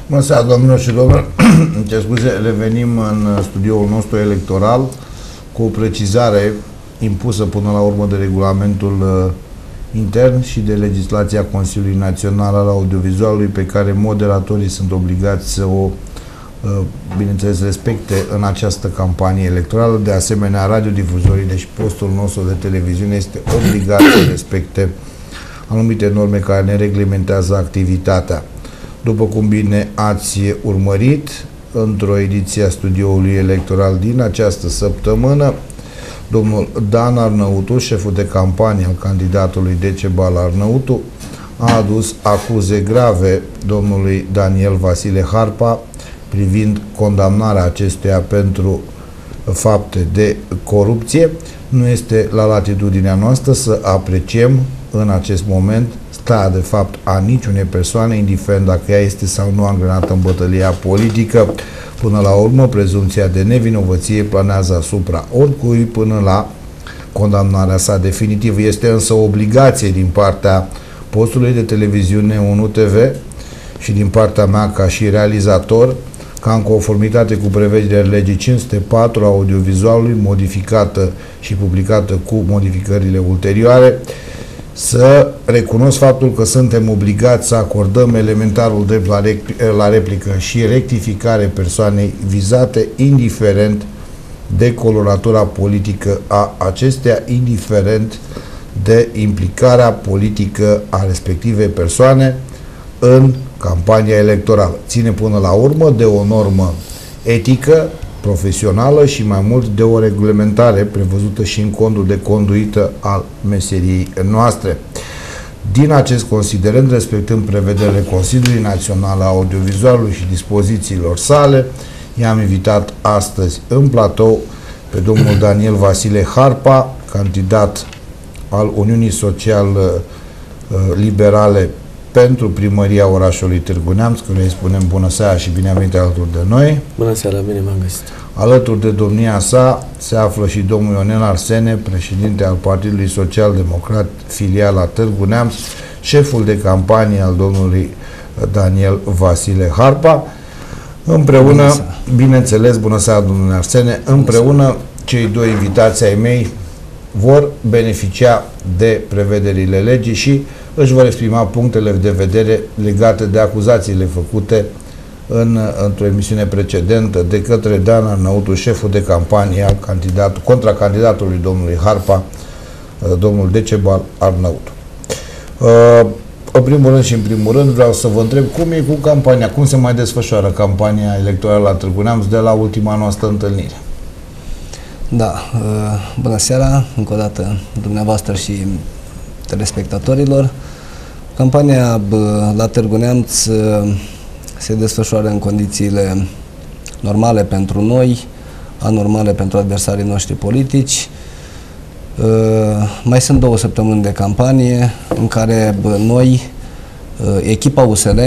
Bună seara, domnilor și domnilor. Ce scuze, revenim în studioul nostru electoral cu o precizare impusă până la urmă de regulamentul intern și de legislația Consiliului Național al Audiovizualului, pe care moderatorii sunt obligați să o, bineînțeles, respecte în această campanie electorală. De asemenea, radiodifuzorii, deci postul nostru de televiziune, este obligat să respecte anumite norme care ne reglementează activitatea. După cum bine ați urmărit, într-o ediție a studioului electoral din această săptămână, domnul Dan Arnautu, șeful de campanie al candidatului Decebal Arnautu, a adus acuze grave domnului Daniel Vasile Harpa privind condamnarea acestuia pentru fapte de corupție. Nu este la latitudinea noastră să apreciem în acest moment starea de fapt a niciunei persoane, indiferent dacă ea este sau nu angrenată în bătălia politică. Până la urmă, prezumția de nevinovăție planează asupra oricui până la condamnarea sa definitivă. Este însă o obligație din partea postului de televiziune 1 TV și din partea mea ca și realizator, ca în conformitate cu prevederile legii 504 a audiovizualului, modificată și publicată cu modificările ulterioare, să recunosc faptul că suntem obligați să acordăm elementarul drept la replică și rectificare persoanei vizate, indiferent de coloratura politică a acesteia, indiferent de implicarea politică a respectivei persoane în campania electorală. Ține până la urmă de o normă etică, profesională și mai mult de o reglementare prevăzută și în codul de conduită al meseriei noastre. Din acest considerent, respectând prevederile Consiliului Național al Audiovizualului și dispozițiilor sale, i-am invitat astăzi în platou pe domnul Daniel Vasile Harpa, candidat al Uniunii Social-Liberale pentru primăria orașului Târgu Neamț, căruia îi spunem bună seara și bine a venit alături de noi. Bună seara, bine m-am găsit. Alături de domnia sa se află și domnul Ionel Arsene, președinte al Partidului Social-Democrat, filiala Târgu Neamț, șeful de campanie al domnului Daniel Vasile Harpa. Împreună, bineînțeles, bună seara, domnule Arsene, împreună cei doi invitați ai mei vor beneficia de prevederile legii și își vor exprima punctele de vedere legate de acuzațiile făcute într-o emisiune precedentă de către Dan Arnautu, șeful de campanie al contra candidatului domnului Harpa, domnul Decebal Arnautu. În primul rând și în primul rând vreau să vă întreb cum e cu campania, cum se mai desfășoară campania electorală la Târgu Neamț de la ultima noastră întâlnire. Da, bună seara încă o dată dumneavoastră și telespectatorilor. Campania la Târgu Neamț se desfășoară în condițiile normale pentru noi, anormale pentru adversarii noștri politici. Mai sunt 2 săptămâni de campanie în care noi, echipa USL,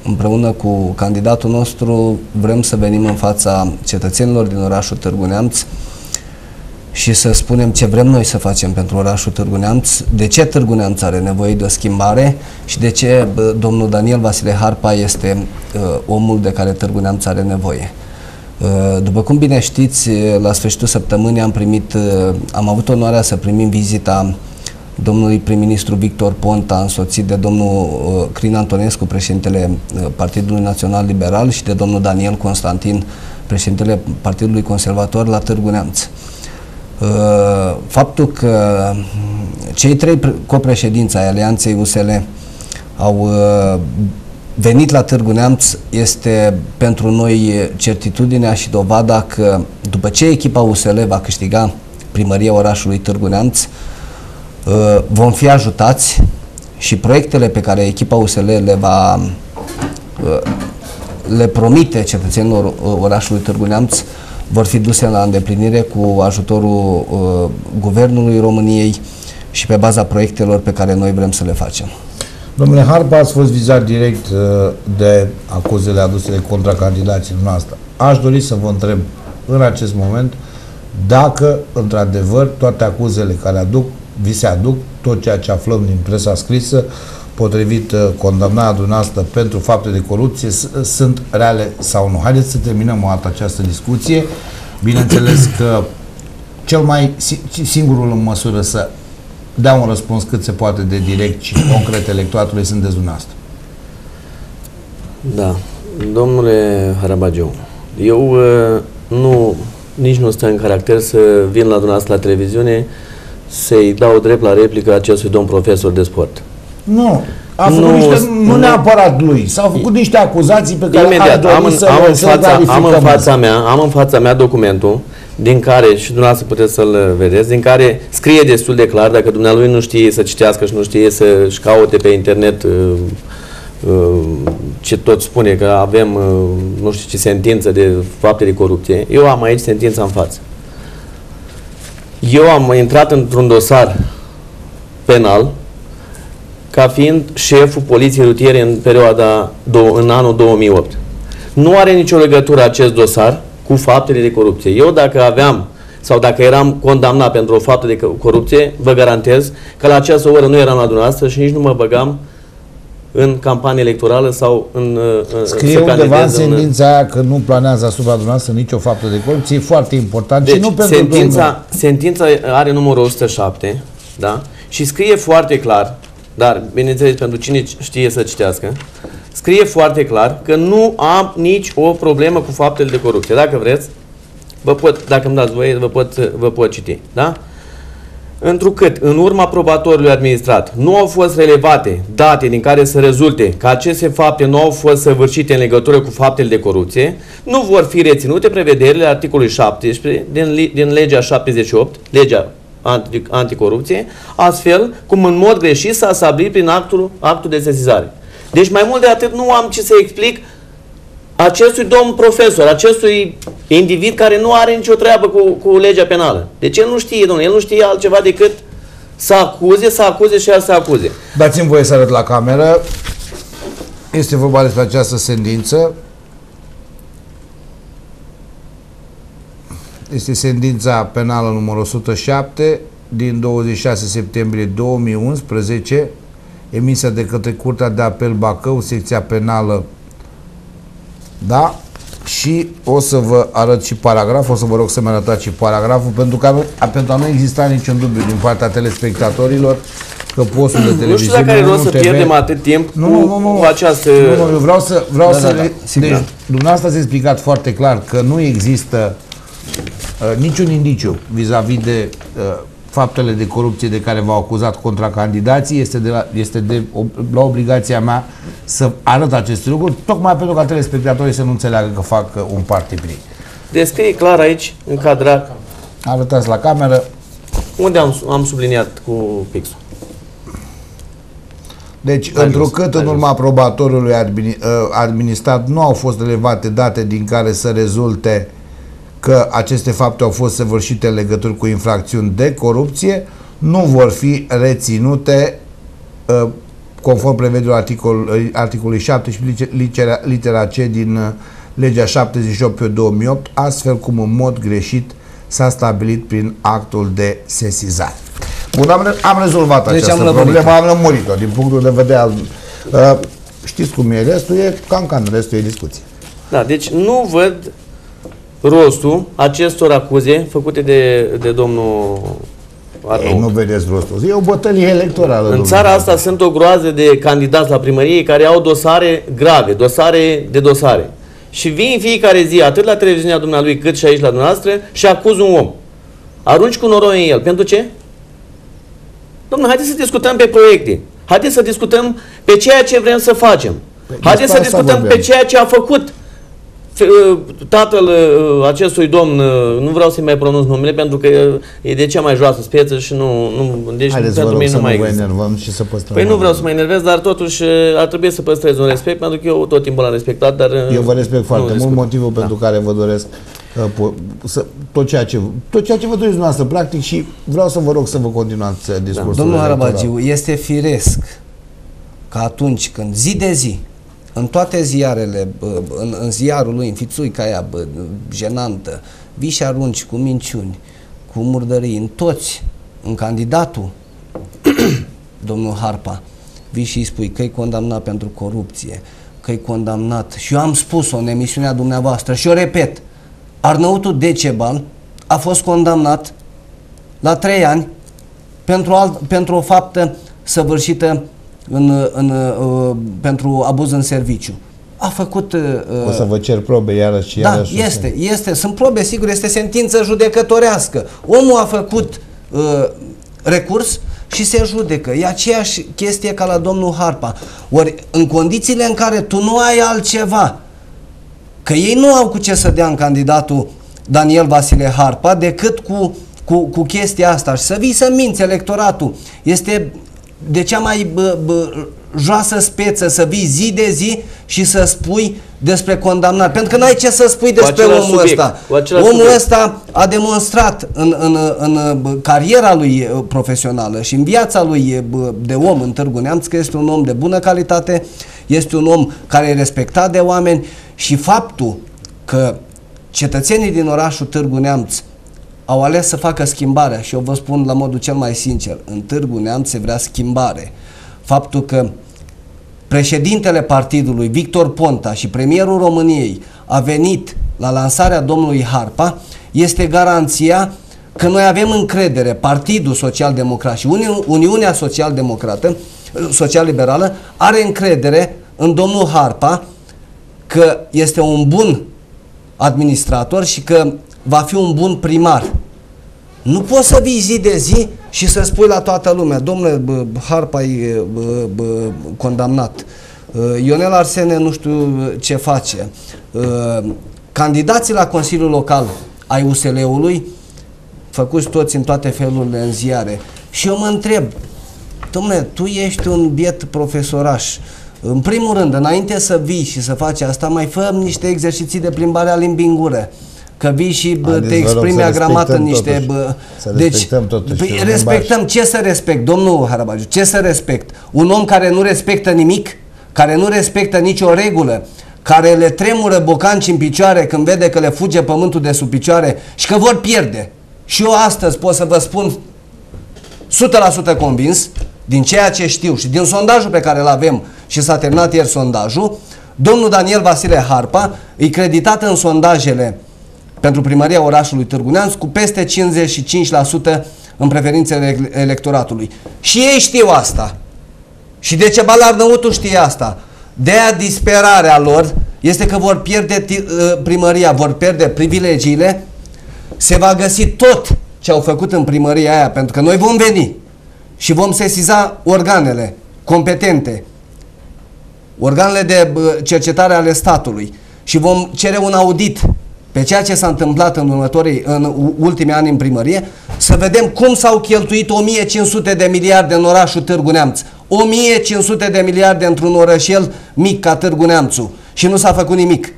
împreună cu candidatul nostru, vrem să venim în fața cetățenilor din orașul Târgu Neamț și să spunem ce vrem noi să facem pentru orașul Târgu Neamț, de ce Târgu Neamț are nevoie de o schimbare și de ce domnul Daniel Vasile Harpa este omul de care Târgu Neamț are nevoie. După cum bine știți, la sfârșitul săptămânii am avut onoarea să primim vizita domnului prim-ministru Victor Ponta, însoțit de domnul Crin Antonescu, președintele Partidului Național Liberal, și de domnul Daniel Constantin, președintele Partidului Conservator la Târgu Neamț. Faptul că cei 3 copreședinți ai Alianței USL au venit la Târgu Neamț este pentru noi certitudinea și dovada că după ce echipa USL va câștiga primăria orașului Târgu Neamț, vom fi ajutați și proiectele pe care echipa USL le promite cetățenilor orașului Târgu Neamț vor fi duse la îndeplinire cu ajutorul Guvernului României și pe baza proiectelor pe care noi vrem să le facem. Domnule Harpa, ați fost vizat direct de acuzele aduse de contra candidații noastre. Aș dori să vă întreb în acest moment dacă, într-adevăr, toate acuzele care vi se aduc, tot ceea ce aflăm din presa scrisă, potrivit condamnarea dumneavoastră pentru fapte de corupție sunt reale sau nu. Haideți să terminăm o dată această discuție. Bineînțeles că singurul în măsură să dea un răspuns cât se poate de direct și concret electoratului sunteți dumneavoastră. Da. Domnule Harabagiu, eu nici nu stau în caracter să vin la dumneavoastră la televiziune să-i dau drept la replică acestui domn profesor de sport. Nu. Nu neapărat lui. S-au făcut niște acuzații pe care imediat, am în fața mea documentul din care, și dumneavoastră puteți să-l vedeți, din care scrie destul de clar, dacă dumnealui nu știe să citească și nu știe să-și caute pe internet ce tot spune că avem nu știu ce sentință de fapte de corupție. Eu am aici sentința în față. Eu am intrat într-un dosar penal ca fiind șeful poliției rutiere în anul 2008. Nu are nicio legătură acest dosar cu faptele de corupție. Eu dacă aveam sau dacă eram condamnat pentru o faptă de corupție, vă garantez că la această oră nu eram la dumneavoastră și nici nu mă băgam în campanie electorală sau în scrie undeva în sentința aia că nu planează asupra dumneavoastră nicio faptă de corupție, e foarte important. Deci, și nu pentru sentința are numărul 107, da? Și scrie foarte clar, dar bineînțeles pentru cine știe să citească, scrie foarte clar că nu am nici o problemă cu faptele de corupție. Dacă vreți, dacă îmi dați voie, vă pot citi, da? Întrucât, în urma probatorului administrat, nu au fost relevate date din care să rezulte că aceste fapte nu au fost săvârșite în legătură cu faptele de corupție, nu vor fi reținute prevederile articolului 17 din legea 78, legea anticorupție, astfel cum în mod greșit s-a stabilit prin actul de sesizare. Deci mai mult de atât nu am ce să explic acestui domn profesor, acestui individ care nu are nicio treabă cu legea penală. Deci el nu știe, domnule, el nu știe altceva decât să acuze și să acuze. Dați-mi voie să arăt la cameră. Este vorba despre această sentință. Este sentința penală numărul 107 din 26 septembrie 2011, emisă de către Curtea de Apel Bacău, secția penală. Da? Și o să vă arăt și paragraful, o să vă rog să-mi arătați și paragraful, pentru a nu exista niciun dubiu din partea telespectatorilor că postul de televiziune... Nu știu dacă are rost să pierdem atât timp cu această... Nu, eu vreau să... Deci, dumneavoastră ați explicat foarte clar că nu există niciun indiciu vis-a-vis de faptele de corupție de care v-au acuzat contra candidații. Este la obligația mea să arăt aceste lucruri, tocmai pentru ca telespectatorii să nu înțeleagă că fac un party pris. Descrie clar aici, încadrat. Arătați la cameră. Unde am subliniat cu pixul? Deci, întrucât în urma probatorului administrat nu au fost relevate date din care să rezulte că aceste fapte au fost săvârșite în legătură cu infracțiuni de corupție, nu vor fi reținute conform prevederilor articolului 17 litera C din legea 78/2008, astfel cum în mod greșit s-a stabilit prin actul de sesizare. Bun, am rezolvat această problemă, am lămurit-o din punctul de vedere al... știți cum e, restul e cancan, restul e discuție. Da, deci nu văd rostul acestor acuze făcute de domnul Arnaud. Ei, nu vedeți rostul. E o bătălie electorală. În țara asta sunt o groază de candidați la primărie care au dosare grave, dosare. Și vin în fiecare zi, atât la televiziunea dumnealui, cât și aici la dumneavoastră, și acuz un om. Arunci cu noroi în el. Pentru ce? Dom'le, haideți să discutăm pe proiecte. Haideți să discutăm pe ceea ce vrem să facem. Haideți să discutăm pe ceea ce a făcut tatăl acestui domn, nu vreau să-i mai pronunț numele, pentru că e de cea mai joasă speță și deci haideți, pentru mine nu mai enervăm și să păstrăm. Păi nu vreau să mă enervez, dar totuși ar trebui să păstrez un respect, pentru că eu tot timpul l-am respectat, dar... Eu vă respect foarte mult, motivul pentru care vă doresc tot ceea ce vă doriți dumneavoastră, practic, și vreau să vă rog să vă continuați discursul. Domnul Harabagiu, este firesc că atunci când zi de zi în toate ziarele, în ziarul lui, în fițuica aia, jenantă, vii și arunci cu minciuni, cu murdării, în toți, în candidatul, domnul Harpa, vii și îi spui că e condamnat pentru corupție, că e condamnat, și eu am spus-o în emisiunea dumneavoastră și o repet, Arnăutul Decebal a fost condamnat la 3 ani pentru o faptă săvârșită pentru abuz în serviciu. A făcut... o să vă cer probe iarăși. Da, este. Sunt probe, sigur, este sentință judecătorească. Omul a făcut recurs și se judecă. E aceeași chestie ca la domnul Harpa. Ori în condițiile în care tu nu ai altceva, că ei nu au cu ce să dea în candidatul Daniel Vasile Harpa decât cu chestia asta și să vii să minți electoratul. Este de cea mai joasă speță să vii zi de zi și să spui despre condamnare. Pentru că n-ai ce să spui despre omul ăsta. Omul ăsta a demonstrat în cariera lui profesională și în viața lui de om în Târgu Neamț că este un om de bună calitate, este un om care e respectat de oameni și faptul că cetățenii din orașul Târgu Neamț au ales să facă schimbarea și eu vă spun la modul cel mai sincer, în Târgu Neamț se vrea schimbare. Faptul că președintele partidului, Victor Ponta, și premierul României a venit la lansarea domnului Harpa este garanția că noi avem încredere, Partidul Social-Democrat și Uniunea Social-Democrată, Social-Liberală are încredere în domnul Harpa că este un bun administrator și că va fi un bun primar. Nu poți să vii zi de zi și să spui la toată lumea, domnule, Harpa e condamnat, Ionel Arsene nu știu ce face. Candidații la Consiliul Local ai USL-ului, făcuți toți în toate felurile în ziare. Și eu mă întreb, domnule, tu ești un biet profesoraș. În primul rând, înainte să vii și să faci asta, mai fă niște exerciții de plimbare a limbii în gură. Că vii și te exprimi agramat în niște... Să respectăm totuși. Păi respectăm. Ce să respect, domnul Harabagiu? Ce să respect? Un om care nu respectă nimic? Care nu respectă nicio regulă? Care le tremură bocanci în picioare când vede că le fuge pământul de sub picioare și că vor pierde? Și eu astăzi pot să vă spun 100% convins, din ceea ce știu și din sondajul pe care îl avem și s-a terminat ieri sondajul, domnul Daniel Vasile Harpa e creditat în sondajele pentru primăria orașului Târgu Neamț cu peste 55% în preferințele electoratului. Și ei știu asta. Și Decebal Arnăutul știe asta. De-aia disperarea lor este că vor pierde primăria, vor pierde privilegiile, se va găsi tot ce au făcut în primăria aia, pentru că noi vom veni și vom sesiza organele competente, organele de cercetare ale statului și vom cere un audit pe ceea ce s-a întâmplat în ultimii ani în primărie, să vedem cum s-au cheltuit 1500 de miliarde în orașul Târgu Neamț. 1500 de miliarde într-un orășel mic ca Târgu Neamțu și nu s-a făcut nimic.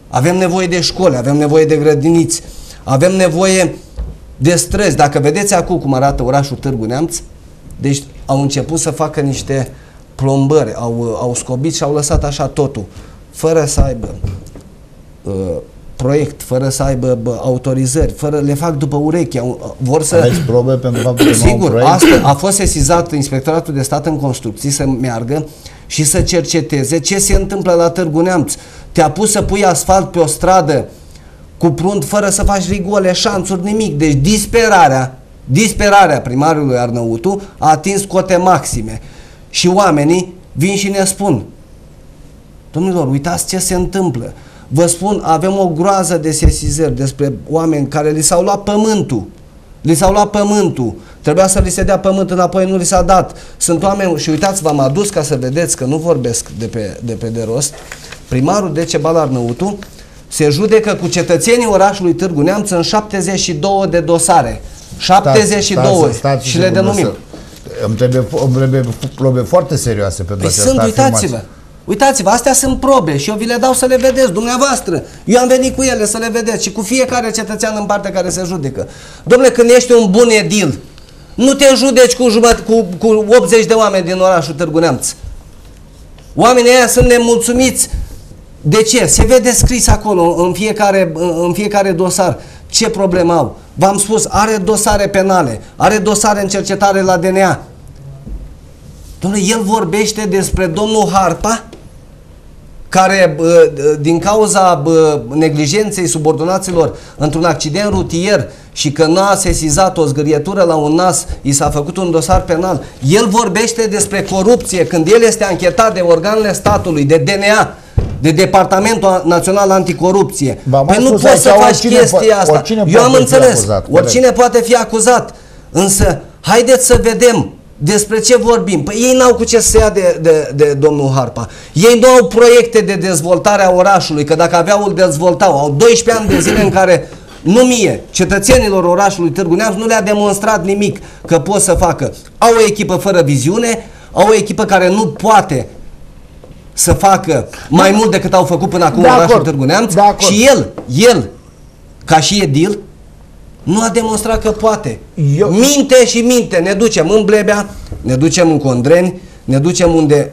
Avem nevoie de școli, avem nevoie de grădiniți, avem nevoie de străzi. Dacă vedeți acum cum arată orașul Târgu Neamț, deci au început să facă niște plombări, au scobit și au lăsat așa totul, fără să aibă proiect, fără să aibă autorizări, le fac după ureche, vor să... Aveți probe pentru faptul că sigur, nu au proiect? Asta a fost sesizat Inspectoratul de Stat în Construcții să meargă și să cerceteze ce se întâmplă la Târgu Neamț. Te-a pus să pui asfalt pe o stradă cu prunт fără să faci rigole, șanțuri, nimic. Deci disperarea primarului Arnăutu a atins cote maxime. Și oamenii vin și ne spun, domnilor, uitați ce se întâmplă. Vă spun, avem o groază de sesizări despre oameni care li s-au luat pământul. Li s-au luat pământul. Trebuia să li se dea pământ înapoi, nu li s-a dat. Sunt oameni, și uitați, v-am adus ca să vedeți că nu vorbesc de rost. Primarul Decebal Arnăutu se judecă cu cetățenii orașului Târgu Neamț în 72 de dosare. 72 stați și le denumim. Îmi trebuie probe foarte serioase pentru această afirmație. Uitați-vă. Uitați-vă, astea sunt probe și eu vi le dau să le vedeți dumneavoastră. Eu am venit cu ele să le vedeți și cu fiecare cetățean în parte care se judecă. Dom'le, când ești un bun edil, nu te judeci cu 80 de oameni din orașul Târgu Neamț. Oamenii ăia sunt nemulțumiți. De ce? Se vede scris acolo în fiecare dosar ce probleme au. V-am spus, are dosare penale, are dosare în cercetare la DNA. Dom'le, el vorbește despre domnul Harpa, care din cauza neglijenței subordonaților într-un accident rutier și că n-a sesizat o zgârietură la un nas, i s-a făcut un dosar penal. El vorbește despre corupție când el este anchetat de organele statului, de DNA, de Departamentul Național Anticorupție. Păi nu poți să faci chestia asta. Eu am înțeles, oricine poate fi acuzat. Însă, haideți să vedem despre ce vorbim. Păi ei n-au cu ce să ia de domnul Harpa. Ei nu au proiecte de dezvoltare a orașului, că dacă aveau, îl dezvoltau. Au 12 ani de zile în care, nu mie, cetățenilor orașului Târgu Neamț nu le-a demonstrat nimic că pot să facă. Au o echipă fără viziune, au o echipă care nu poate să facă mai mult decât au făcut până acum orașul Târgu Neamț. Și el, ca și edil, nu a demonstrat că poate. Minte și minte. Ne ducem în Blebea, ne ducem în Condreni, ne ducem unde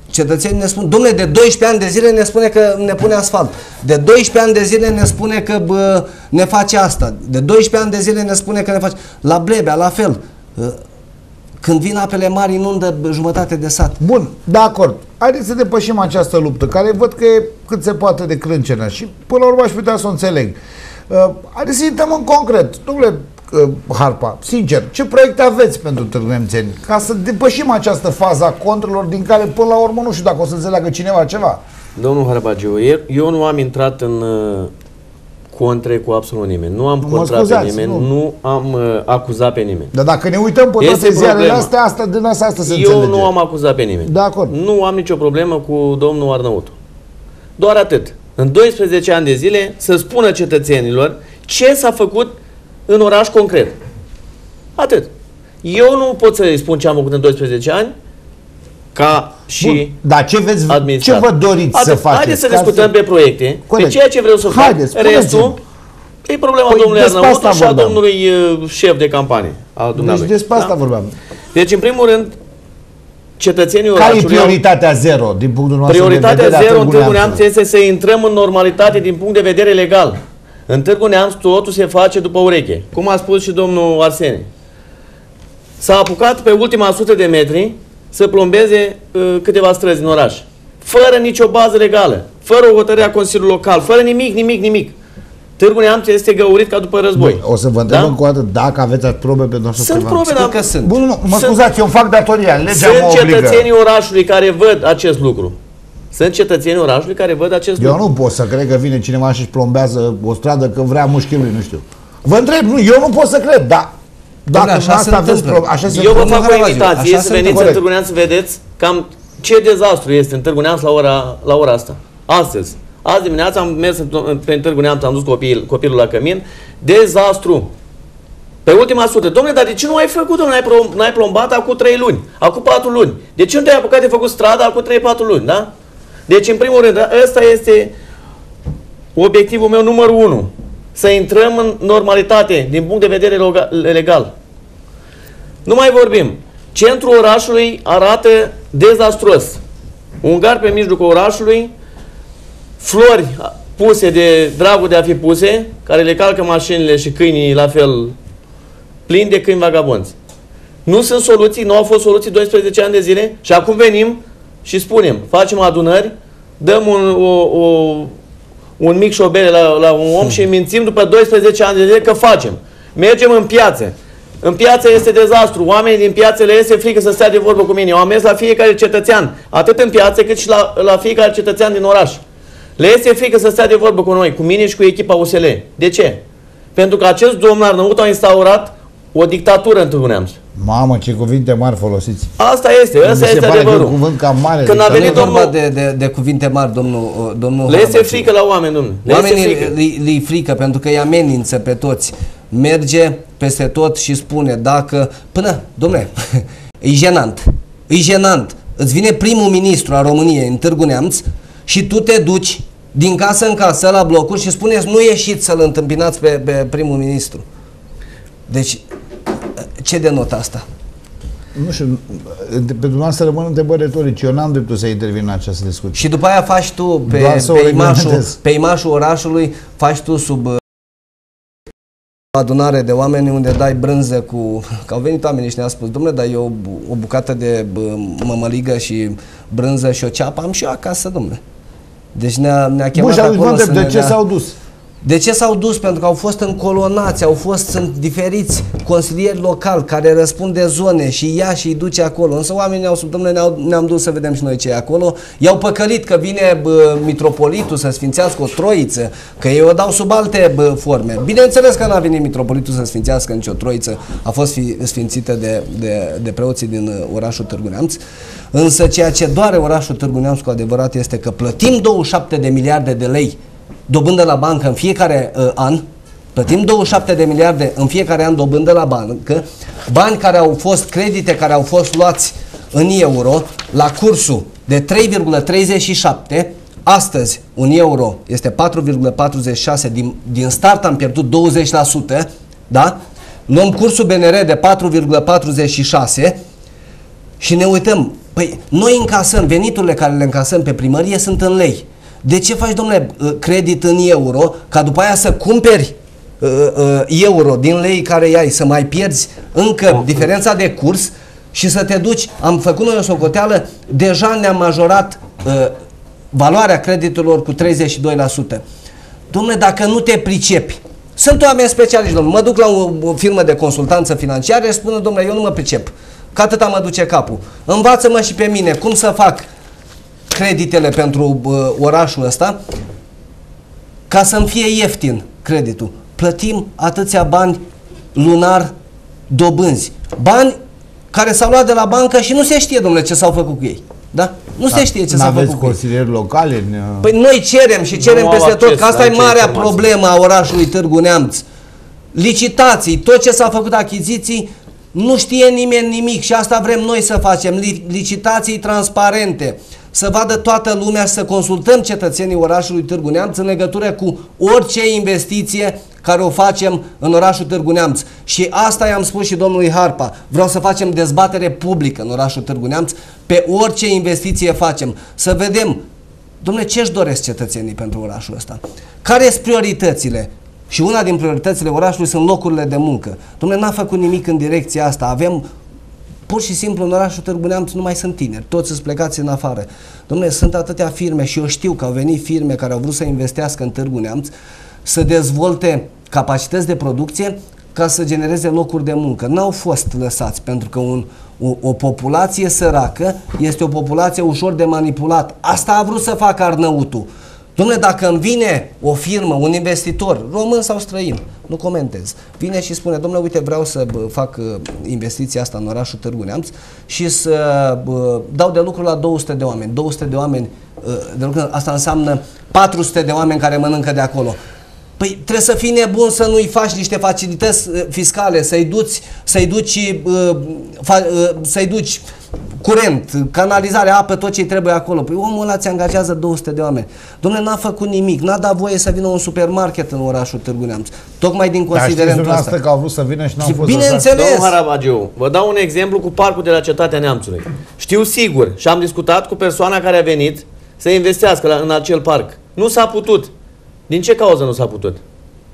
cetățenii ne spun, dom'le, de 12 ani de zile ne spune că ne pune asfalt. De 12 ani de zile ne spune că ne face asta. De 12 ani de zile ne spune că ne face... La Blebea, la fel. Când vin apele mari, inundă jumătate de sat. Bun, de acord. Haideți să depășim această luptă, care văd că e cât se poate de crâncenă și până la urmă aș putea să o înțeleg. Haideți să intrăm în concret. Domnule Harpa, sincer, ce proiecte aveți pentru târguneamțeni ca să depășim această fază a contrelor din care până la urmă nu știu dacă o să înțeleagă cineva ceva? Domnul Harabagiu, eu nu am intrat în contre cu absolut nimeni. Nu am contrat pe nimeni, nu am acuzat pe nimeni. Dar dacă ne uităm pe toate ziarele astea, asta din asta se înțelege. Eu nu am acuzat pe nimeni. De acord. Nu am nicio problemă cu domnul Arnautu. Doar atât. În 12 ani de zile să spună cetățenilor ce s-a făcut în oraș concret. Atât. Eu nu pot să-i spun ce am făcut în 12 ani ca și bun, dar ce vă doriți să faceți? Haideți să discutăm pe proiecte, pe ceea ce vreau să fac. Restul e problema domnului Arnautu și a domnului șef de campanie. Deci despre asta vorbeam. Deci, în primul rând, cetățenii orașului... Care e prioritatea zero din punctul nostru de vedere? Prioritatea zero în Târgu Neamț este să intrăm în normalitate din punct de vedere legal. În Târgu Neamț totul se face după ureche. Cum a spus și domnul Arsene. S-a apucat pe ultima 100 de metri să plombeze câteva străzi în oraș. Fără nicio bază legală. Fără o hotărâre a Consiliului Local. Fără nimic. Târgu Neamț este găurit ca după război. Bun, o să vă întreb încă o dată dacă aveți probe pe noastră. Sunt probe, că sunt. Bun, nu, mă scuzați, eu fac datoria. Legea sunt mă obligă. Cetățenii orașului care văd acest lucru. Sunt cetățenii orașului care văd acest lucru. Eu nu pot să cred că vine cineva și plombează o stradă că vrea mușchiul lui, nu știu. Vă întreb, eu nu pot să cred, dar dacă asta aveți probe, așa se întâmplă. Eu vă fac o invitație să veniți în Târgu Neamț să vedeți cam ce dezastru este în Târgu Neamț la ora asta. Astăzi. Azi dimineața am mers pe Târgu Neamț, am dus copilul la cămin. Dezastru. Pe ultima sută. Dom'le, dar de ce nu ai făcut, n-ai plombat acum 3 luni, acum 4 luni? De ce nu te-ai apucat de făcut strada acum 3-4 luni, da? Deci, în primul rând, ăsta este obiectivul meu numărul 1. Să intrăm în normalitate din punct de vedere legal. Nu mai vorbim. Centrul orașului arată dezastruos. Un gard pe mijlocul orașului, flori puse de dragul de a fi puse, care le calcă mașinile și câinii la fel plini de câini vagabonți. Nu sunt soluții, nu au fost soluții 12 ani de zile și acum venim și spunem, facem adunări, dăm un mic șobele la un om și mințim după 12 ani de zile că facem. Mergem în piață. În piață este dezastru. Oamenii din piață le este frică să stea de vorbă cu mine. Eu am mers la fiecare cetățean, atât în piață cât și la fiecare cetățean din oraș. Le este frică să stea de vorbă cu noi, cu mine și cu echipa USL. De ce? Pentru că acest domn Arnautu a instaurat o dictatură în Târgu Neamț. Mamă, ce cuvinte mari folosiți. Asta este adevărul. Cuvânt cam mare. Când a venit vorba de cuvinte mari, domnul le este frică la oameni, domnule. Oamenii li frică pentru că îi amenință pe toți. Merge peste tot și spune dacă... dom'le, e jenant. E jenant. Îți vine primul ministru a României în Târgu Neamț și tu te duci din casă în casă la blocuri și spuneți nu ieșiți să-l întâmpinați pe primul ministru. Deci, ce denotă asta? Nu știu, pe dumneavoastră rămân întrebări retorice. Eu n-am dreptul să intervin în această discuție. Și după aia faci tu pe imașul orașului, faci tu sub adunare de oameni unde dai brânză cu... Că au venit oamenii și ne-au spus, domnule, dar eu o bucată de mămăligă și brânză și o ceapă am și eu acasă, domnule. Deci ne-a chemat acolo să de ce s-au dus? De ce s-au dus? Pentru că au fost încolonați, sunt diferiți consilieri locali care răspund de zone și ia și îi duce acolo. Însă oamenii au spus, domnule, ne-am dus să vedem și noi ce e acolo. I-au păcălit că vine mitropolitul să sfințească o troiță, că ei o dau sub alte forme. Bineînțeles că n-a venit mitropolitul să sfințească nicio troiță, a fost sfințită de preoții din orașul Târgu Neamț. Însă ceea ce doare orașul Târgu Neamț cu adevărat este că plătim 27 de miliarde de lei dobândă la bancă în fiecare an, plătim 27 de miliarde în fiecare an dobândă la bancă, bani care au fost, credite care au fost luați în euro la cursul de 3,37, astăzi un euro este 4,46, din start am pierdut 20%, da? Luăm cursul BNR de 4,46 și ne uităm, păi noi încasăm, veniturile care le încasăm pe primărie sunt în lei. De ce faci, domnule, credit în euro, ca după aia să cumperi euro din lei care ai, să mai pierzi încă diferența de curs și să te duci? Am făcut noi o socoteală, deja ne-am majorat valoarea creditelor cu 32%. Domnule, dacă nu te pricepi, sunt oameni specialiști, domnule, mă duc la o firmă de consultanță financiară și spun, domnule, eu nu mă pricep, că atâta mă duce capul. Învață-mă și pe mine cum să fac creditele pentru orașul ăsta ca să-mi fie ieftin creditul. Plătim atâția bani lunar dobânzi. Bani care s-au luat de la bancă și nu se știe, domnule, ce s-au făcut cu ei. Da? Nu se știe ce s-a făcut cu ei. consilieri locale? Păi noi cerem și cerem peste tot, că asta e marea problemă a orașului Târgu Neamț. Licitații, tot ce s-a făcut achiziții, nu știe nimeni nimic și asta vrem noi să facem. Licitații transparente, să vadă toată lumea, să consultăm cetățenii orașului Târgu Neamț în legătură cu orice investiție care o facem în orașul Târgu Neamț. Și asta i-am spus și domnului Harpa. Vreau să facem dezbatere publică în orașul Târgu Neamț pe orice investiție facem. Să vedem, dom'le, ce își doresc cetățenii pentru orașul ăsta? Care sunt prioritățile? Și una din prioritățile orașului sunt locurile de muncă. Dom'le, n-a făcut nimic în direcția asta. Avem pur și simplu în orașul Târgu Neamț nu mai sunt tineri, toți sunt plecați în afară. Dom'le, sunt atâtea firme și eu știu că au venit firme care au vrut să investească în Târgu Neamț, să dezvolte capacități de producție ca să genereze locuri de muncă. N-au fost lăsați, pentru că o populație săracă este o populație ușor de manipulat. Asta a vrut să facă Arnăutul. Dom'le, dacă îmi vine o firmă, un investitor, român sau străin, nu comentez, vine și spune, dom'le, uite, vreau să fac investiția asta în orașul Târgu Neamț și să dau de lucru la 200 de oameni. 200 de oameni, de lucru, asta înseamnă 400 de oameni care mănâncă de acolo. Păi trebuie să fii nebun să nu-i faci niște facilități fiscale, să-i duci curent, canalizare, apă, tot ce trebuie acolo. Păi omul ăla ți angajează 200 de oameni. Dom'le, n-a făcut nimic, n-a dat voie să vină un supermarket în orașul Târgu Neamț. Tocmai din considerentul ăsta. Că au vrut să vină și n-au fost. Bineînțeles. Domnul Harabagiu, vă dau un exemplu cu parcul de la Cetatea Neamțului. Știu sigur și am discutat cu persoana care a venit să investească în acel parc. Nu s-a putut. Din ce cauză nu s-a putut?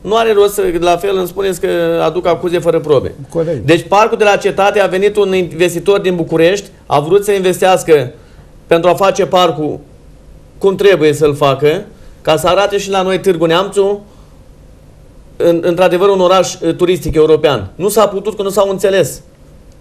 Nu are rost să, la fel îmi spuneți că aduc acuze fără probe. Corect. Deci parcul de la Cetate a venit un investitor din București, a vrut să investească pentru a face parcul cum trebuie să-l facă, ca să arate și la noi Târgu Neamțul într-adevăr un oraș turistic european. Nu s-a putut, că nu s-au înțeles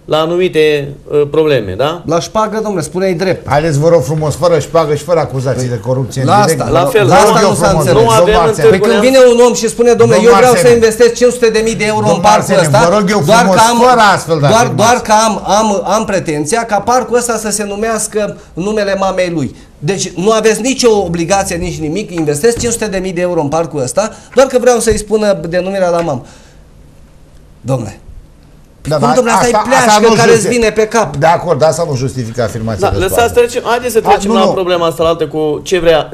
la anumite probleme, da? La șpagă, domnule, spune-i drept. Haideți, vă rog frumos, fără șpagă și fără acuzații de corupție. La asta, la fel, la asta nu s-a înțeles. Nu avem în Târgu Păi când vine un om și spune, domnule, eu vreau să investesc 500.000 de euro în parcul ăsta, vă rog eu frumos, fără astfel de doar că am pretenția ca parcul ăsta să se numească numele mamei lui. Deci nu aveți nicio obligație, nici nimic, investesc 500.000 de euro în parcul ăsta, doar că vreau să-i spună denumirea la mamă. Domnule, da, cum, domnule, asta e pleașcă care îți vine pe cap. De acord, asta nu justifică afirmația. Da, lăsați trecem, haideți să trecem la problema asta la altă cu ce vrea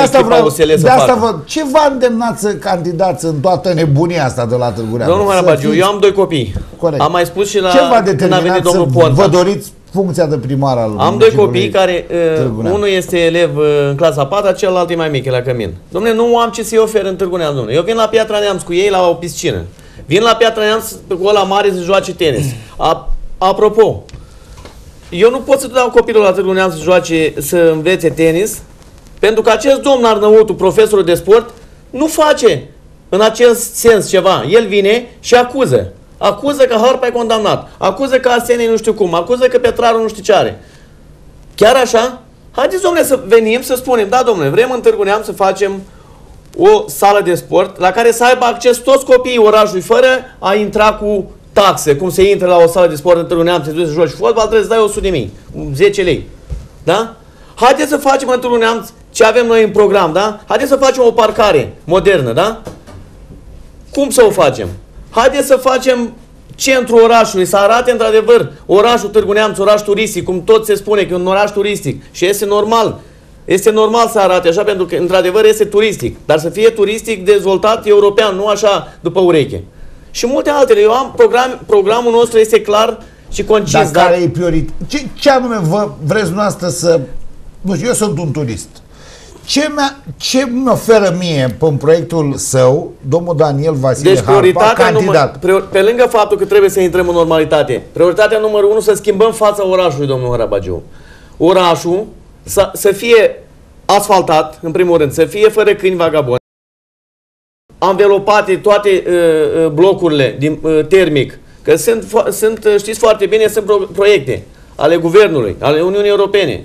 echipa USL să facă. Ce v-a îndemnat să candidați în toată nebunia asta de la Târgu Neamț? Domnul Harabagiu, eu am 2 copii. Corect. Am mai spus și la când a venit domnul Ponta. Vă doriți funcția de primar al Am 2 copii care, unul este elev în clasa 4, celălalt e mai mic, e la Cămin. Dom'le, nu am ce să-i ofer în Târgu Neamț, domnule. Eu vin la Piatra Neamț cu ei la o piscină. Vin la Piatra Neamț cu ăla mare să joace tenis. Apropo, eu nu pot să dau copilul la Târgu Neamț să învețe tenis, pentru că acest domn Arnăutu, profesorul de sport, nu face în acest sens ceva. El vine și acuză. Acuză că Harpa e condamnat. Acuză că Arsenie nu știu cum. Acuză că Petraru nu știu ce are. Chiar așa? Haideți, domnule, să venim să spunem, da, domnule, vrem în Târgu Neamț să facem o sală de sport la care să aibă acces toți copiii orașului, fără a intra cu taxe, cum se intră la o sală de sport în Târgu Neamț, se duce să joci fotbal, trebuie să dai 100 de mii, 10 lei. Da? Haideți să facem în Târgu Neamț ce avem noi în program, da? Haideți să facem o parcare modernă, da? Cum să o facem? Haideți să facem centrul orașului, să arate într-adevăr orașul Târgu Neamț, oraș turistic, cum tot se spune că e un oraș turistic. Și este normal. Este normal să arate așa, pentru că într-adevăr este turistic. Dar să fie turistic dezvoltat european, nu așa după ureche. Și multe altele. Eu am programul nostru este clar și concis. Dar care e prioritate? Ce anume vreți dumneavoastră să... Nu știu, eu sunt un turist. Ce mi oferă mie pe proiectul său domnul Daniel Vasile Harpa, candidat? Pe lângă faptul că trebuie să intrăm în normalitate, prioritatea numărul 1 să schimbăm fața orașului, domnul Harabagiu. Orașul să fie asfaltat, în primul rând, să fie fără câini vagaboni, anvelopate toate blocurile din termic, că sunt, știți foarte bine, sunt proiecte ale Guvernului, ale Uniunii Europene,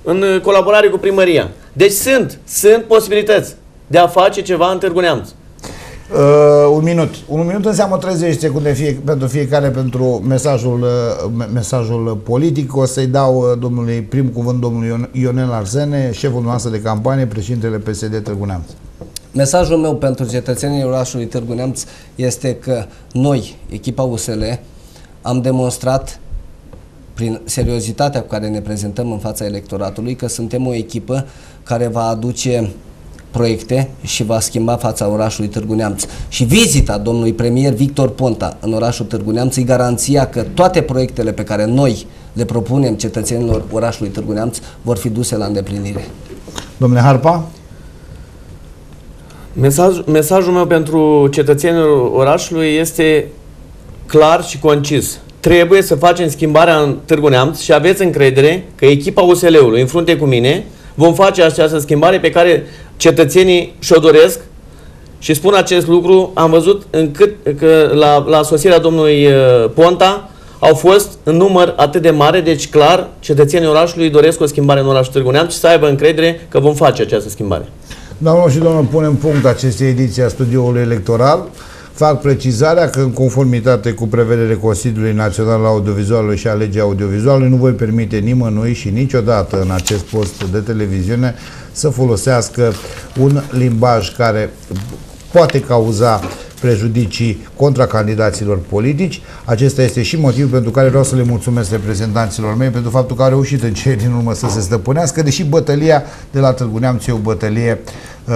în colaborare cu primăria. Deci sunt posibilități de a face ceva în Târgu Neamț. Un minut. Un minut înseamnă 30 secunde pentru fiecare pentru mesajul politic. O să-i dau primul cuvânt domnului Ionel Arsene, șeful noastră de campanie, președintele PSD Târgu Neamț. Mesajul meu pentru cetățenii orașului Târgu Neamț este că noi, echipa USL, am demonstrat prin seriozitatea cu care ne prezentăm în fața electoratului că suntem o echipă care va aduce proiecte și va schimba fața orașului Târgu Neamț. Și vizita domnului premier Victor Ponta în orașul Târgu Neamț e garanția că toate proiectele pe care noi le propunem cetățenilor orașului Târgu Neamț vor fi duse la îndeplinire. Domnule Harpa? Mesajul meu pentru cetățenii orașului este clar și concis. Trebuie să facem schimbarea în Târgu Neamț și aveți încredere că echipa USL-ului, în frunte cu mine, vom face această schimbare pe care cetățenii și-o doresc și spun acest lucru. Am văzut că la sosirea domnului Ponta au fost în număr atât de mare, deci clar, cetățenii orașului doresc o schimbare în orașul Târgu Neamț și să aibă încredere că vom face această schimbare. Doamnelor și domnilor, punem punct acestei ediții a studioului electoral. Fac precizarea că în conformitate cu prevederile Consiliului Național al Audiovizualului și a legii audiovizualului nu voi permite nimănui și niciodată în acest post de televiziune să folosească un limbaj care poate cauza prejudicii contra candidaților politici. Acesta este și motivul pentru care vreau să le mulțumesc reprezentanților mei pentru faptul că au reușit în cele din urmă să se stăpânească, deși bătălia de la Târgu Neamț e o bătălie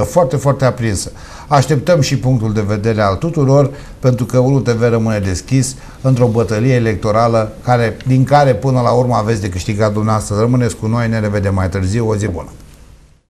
foarte, foarte aprinsă. Așteptăm și punctul de vedere al tuturor, pentru că Ulu TV rămâne deschis într-o bătălie electorală din care până la urmă aveți de câștigat dumneavoastră. Rămâneți cu noi, ne revedem mai târziu, o zi bună!